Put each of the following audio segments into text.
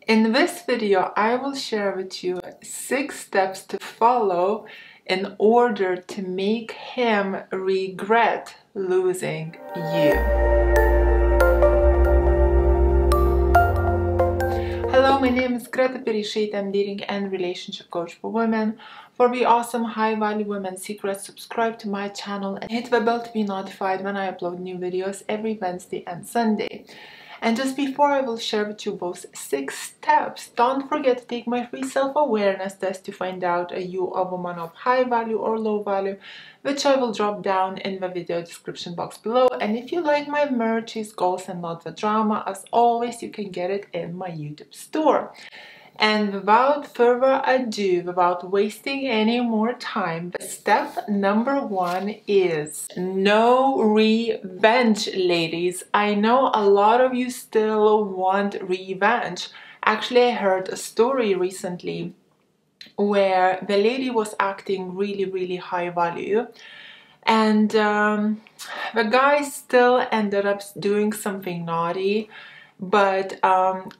In this video, I will share with you 6 steps to follow in order to make him regret losing you. Hello, my name is Greta Bereisaite. I'm dating and relationship coach for women. For the awesome high-value women secrets, subscribe to my channel and hit the bell to be notified when I upload new videos every Wednesday and Sunday. And just before I will share with you those 6 steps, don't forget to take my free self-awareness test to find out are you a woman of high value or low value, which I will drop down in the video description box below. And if you like my merch, it's goals and not the drama, as always, you can get it in my YouTube store. And without further ado, without wasting any more time, step number 1 is no revenge, ladies. I know a lot of you still want revenge. Actually, I heard a story recently where the lady was acting really high value, and the guy still ended up doing something naughty, but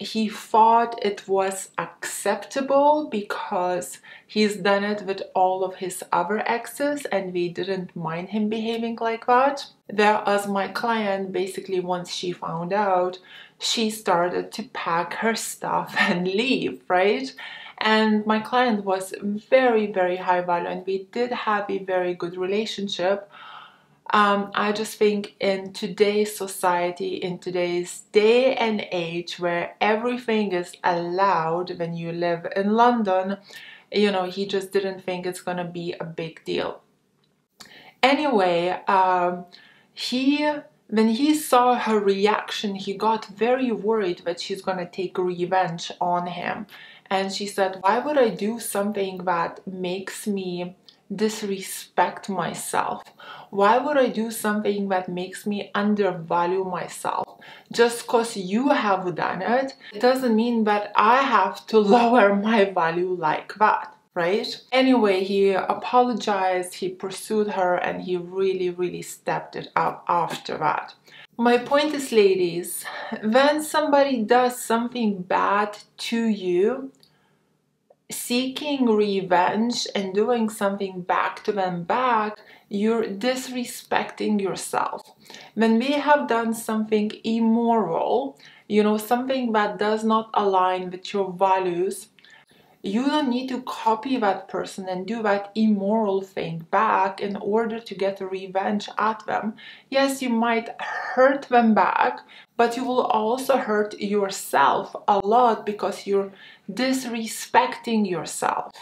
he thought it was acceptable because he's done it with all of his other exes and they didn't mind him behaving like that. Whereas my client, basically once she found out, she started to pack her stuff and leave, right? And my client was very high value and we did have a very good relationship. I just think in today's society, in today's day and age where everything is allowed when you live in London, you know, he just didn't think it's gonna be a big deal. Anyway, when he saw her reaction, he got very worried that she's gonna take revenge on him. And she said, why would I do something that makes me disrespect myself? Why would I do something that makes me undervalue myself? Just because you have done it, it doesn't mean that I have to lower my value like that, right? Anyway, he apologized, he pursued her, and he really stepped it up after that. My point is, ladies, when somebody does something bad to you, seeking revenge and doing something back to them you're disrespecting yourself. When we have done something immoral, you know, something that does not align with your values, you don't need to copy that person and do that immoral thing back in order to get revenge at them. Yes, you might hurt them back, but you will also hurt yourself a lot because you're disrespecting yourself.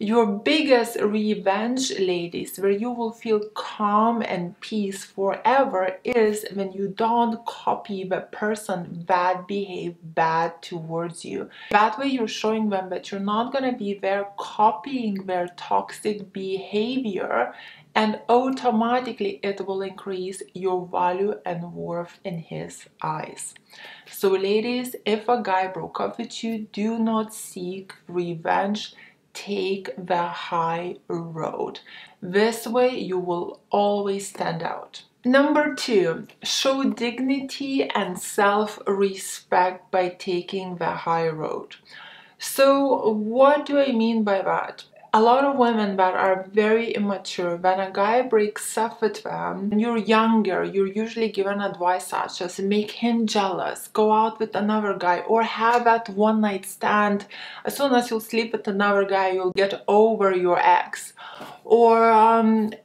Your biggest revenge, ladies, where you will feel calm and peace forever, is when you don't copy the person that behaved bad towards you. That way you're showing them that you're not going to be there copying their toxic behavior, and automatically it will increase your value and worth in his eyes. So ladies, if a guy broke up with you, do not seek revenge. Take the high road. This way you will always stand out. Number 2, show dignity and self-respect by taking the high road. So what do I mean by that? A lot of women that are very immature, when a guy breaks up with them, when you're younger, you're usually given advice such as make him jealous, go out with another guy, or have that one night stand. As soon as you'll sleep with another guy, you'll get over your ex. Or,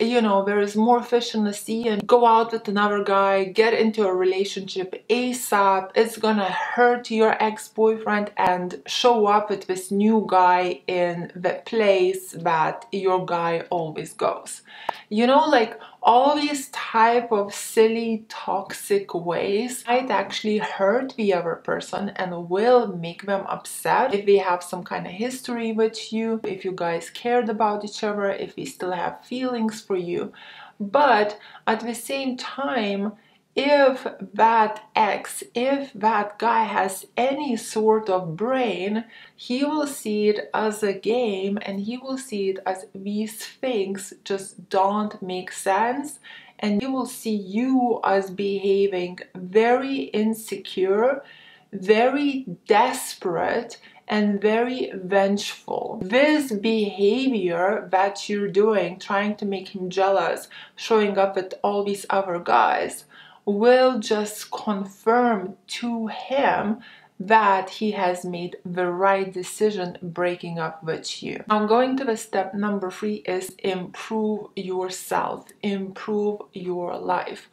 you know, there is more fish in the sea, and go out with another guy, get into a relationship ASAP. It's gonna hurt your ex-boyfriend and show up with this new guy in the place that your guy always goes. You know, like all these type of silly, toxic ways might actually hurt the other person and will make them upset if they have some kind of history with you, if you guys cared about each other, if they still have feelings for you. But at the same time, if that guy has any sort of brain, he will see it as a game, and he will see it as these things just don't make sense, and he will see you as behaving very insecure, very desperate, and very vengeful. This behavior that you're doing, trying to make him jealous, showing up with all these other guys, will just confirm to him that he has made the right decision breaking up with you. Now, going to the step number 3 is improve yourself, improve your life.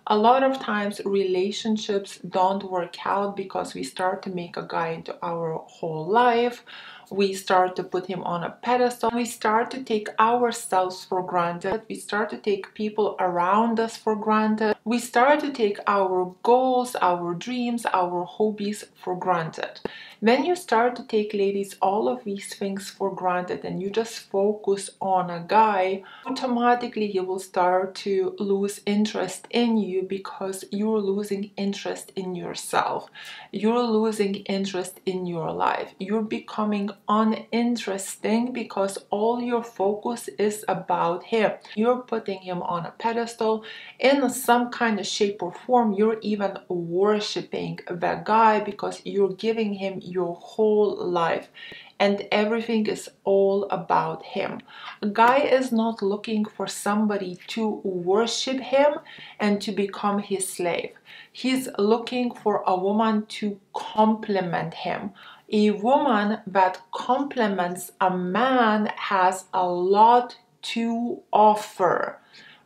A lot of times relationships don't work out because we start to make a guy into our whole life. We start to put him on a pedestal. We start to take ourselves for granted. We start to take people around us for granted. We start to take our goals, our dreams, our hobbies for granted. When you start to take, ladies, all of these things for granted and you just focus on a guy, automatically he will start to lose interest in you because you're losing interest in yourself. You're losing interest in your life. You're becoming uninteresting because all your focus is about him. You're putting him on a pedestal in some kind of shape or form. You're even worshiping that guy because you're giving him your whole life and everything is all about him. A guy is not looking for somebody to worship him and to become his slave. He's looking for a woman to complement him. A woman that complements a man has a lot to offer,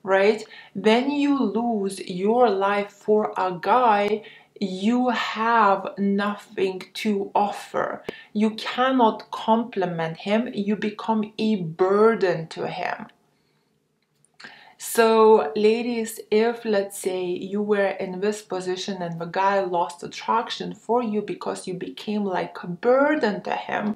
right? When you lose your life for a guy, you have nothing to offer. You cannot complement him. You become a burden to him. So ladies, if let's say you were in this position and the guy lost attraction for you because you became like a burden to him,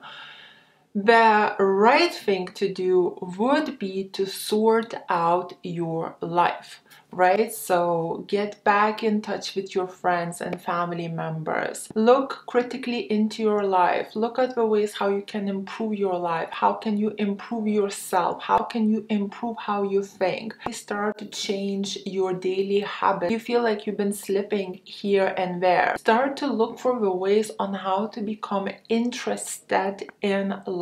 the right thing to do would be to sort out your life, right? So get back in touch with your friends and family members. Look critically into your life. Look at the ways how you can improve your life. How can you improve yourself? How can you improve how you think? Start to change your daily habits. You feel like you've been slipping here and there. Start to look for the ways on how to become interested in life.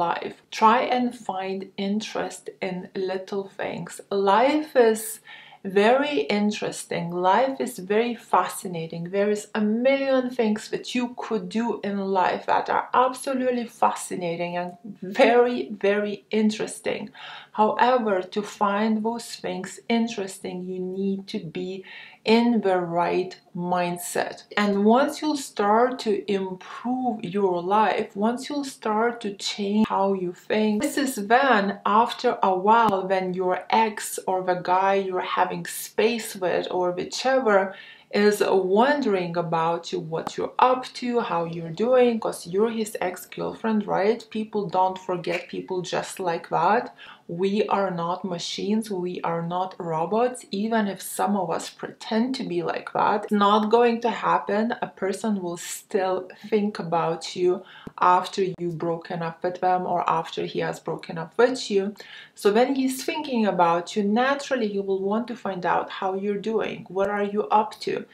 Try and find interest in little things. Life is very interesting. Life is very fascinating. There is a million things that you could do in life that are absolutely fascinating and very, very interesting. However, to find those things interesting, you need to be in the right mindset. And once you start to improve your life, once you start to change how you think, this is when after a while, when your ex or the guy you're having space with or whichever is wondering about you, what you're up to, how you're doing, because you're his ex-girlfriend, right? People don't forget people just like that. We are not machines, we are not robots, even if some of us pretend to be like that. It's not going to happen. A person will still think about you after you've broken up with them or after he has broken up with you. So when he's thinking about you, naturally he will want to find out how you're doing, what are you up to.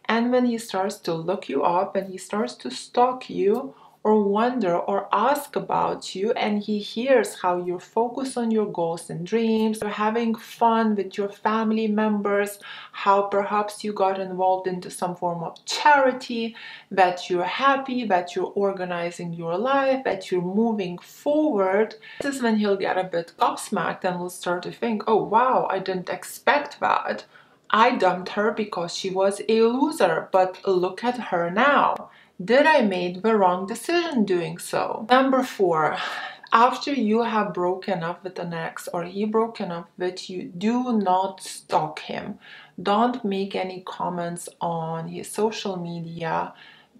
And when he starts to look you up and he starts to stalk you or wonder or ask about you, and he hears how you're focused on your goals and dreams, you're having fun with your family members, how perhaps you got involved into some form of charity, that you're happy, that you're organizing your life, that you're moving forward, this is when he'll get a bit gobsmacked and will start to think, oh wow, I didn't expect that. I dumped her because she was a loser, but look at her now. Did I make the wrong decision doing so? Number 4, after you have broken up with an ex or he broken up with you, do not stalk him. Don't make any comments on his social media.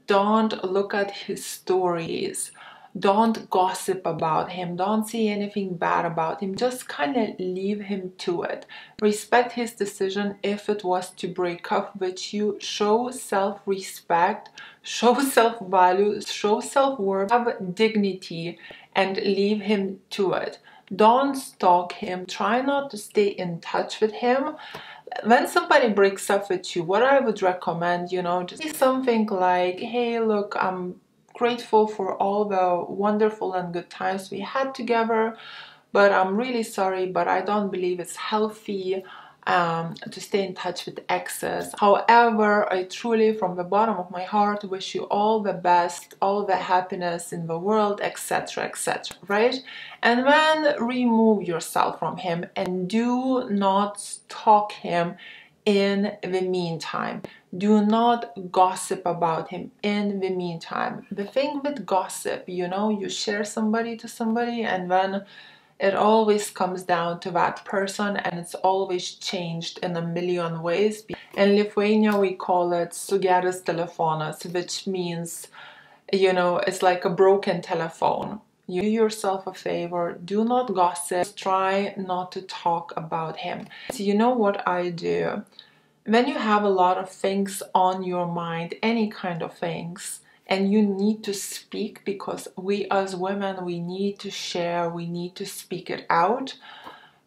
Don't look at his stories. Don't gossip about him. Don't say anything bad about him. Just kind of leave him to it. Respect his decision if it was to break up with you. Show self-respect, show self-value, show self-worth, have dignity, and leave him to it. Don't stalk him. Try not to stay in touch with him. when somebody breaks up with you, what I would recommend, just say something like, hey, look, I'm grateful for all the wonderful and good times we had together, but I'm really sorry, but I don't believe it's healthy to stay in touch with exes. However, I truly, from the bottom of my heart, wish you all the best, all the happiness in the world, etc., etc., right? And then remove yourself from him and do not stalk him in the meantime. Do not gossip about him in the meantime. The thing with gossip, you share somebody to somebody, and then it always comes down to that person, and it's always changed in a million ways. In Lithuania, we call it sugedas telefonas, which means, it's like a broken telephone. You do yourself a favor, do not gossip, try not to talk about him. So you know what I do? When you have a lot of things on your mind, any kind of things, and you need to speak, because we as women, we need to share, we need to speak it out.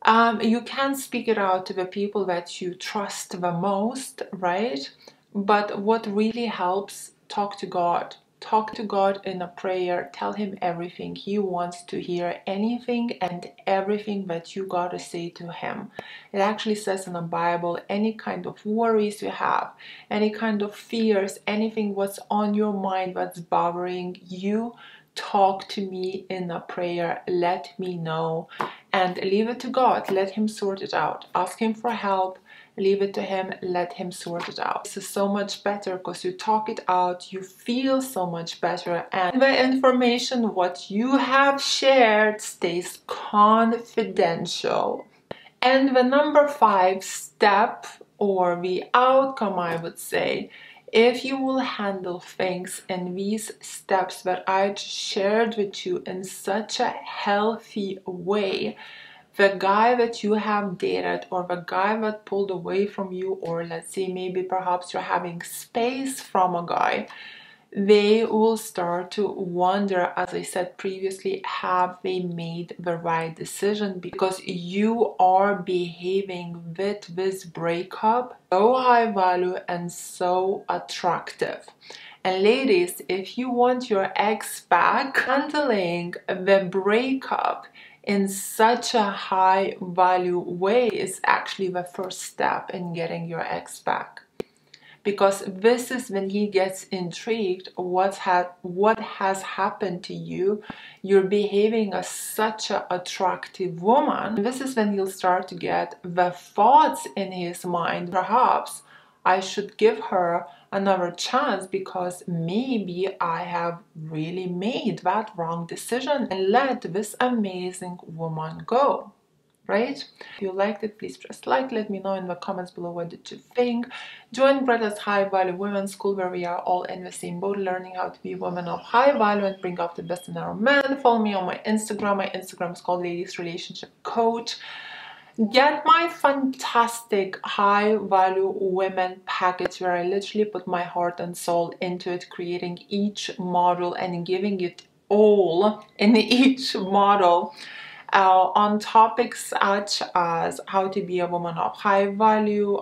You can speak it out to the people that you trust the most, right? But what really helps, talk to God. Talk to God in a prayer. Tell him everything. He wants to hear anything and everything that you got to say to him. It actually says in the Bible, any kind of worries you have, any kind of fears, anything what's on your mind that's bothering you, talk to me in a prayer. Let me know and leave it to God. Let him sort it out. Ask him for help. Leave it to him, let him sort it out. This is so much better because you talk it out, you feel so much better, and the information what you have shared stays confidential. And the number 5 step, or the outcome, I would say, if you will handle things in these steps that I shared with you in such a healthy way, the guy that you have dated, or the guy that pulled away from you, or let's say maybe perhaps you're having space from a guy, they will start to wonder, as I said previously, have they made the right decision? Because you are behaving with this breakup so high value and so attractive. And ladies, if you want your ex back, handling the breakup in such a high value way is actually the first step in getting your ex back. Because this is when he gets intrigued what has happened to you. You're behaving as such an attractive woman. This is when he'll start to get the thoughts in his mind, perhaps I should give her another chance because maybe I have really made that wrong decision and let this amazing woman go. Right? If you liked it, please press like. Let me know in the comments below what did you think. Join Greta's High Value Women's School, where we are all in the same boat, learning how to be women of high value and bring out the best in our men. Follow me on my Instagram. My Instagram is called Ladies Relationship Coach. Get my fantastic high value women package, where I literally put my heart and soul into it, creating each model and giving it all in each model. On topics such as how to be a woman of high value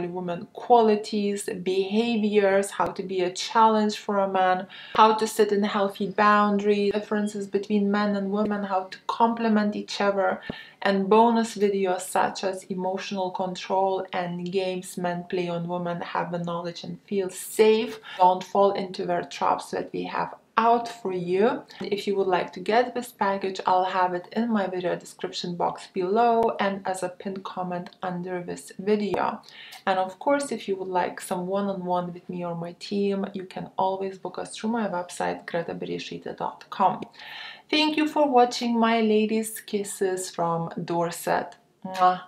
woman qualities, behaviors, how to be a challenge for a man, how to set in healthy boundaries, differences between men and women, how to complement each other, and bonus videos such as emotional control and games men play on women, have the knowledge and feel safe. Don't fall into their traps that we have out for you. If you would like to get this package, I'll have it in my video description box below and as a pinned comment under this video. And of course, if you would like some one-on-one with me or my team, you can always book us through my website, gretabereisaite.com. Thank you for watching, my ladies. Kisses from Dorset. Mwah.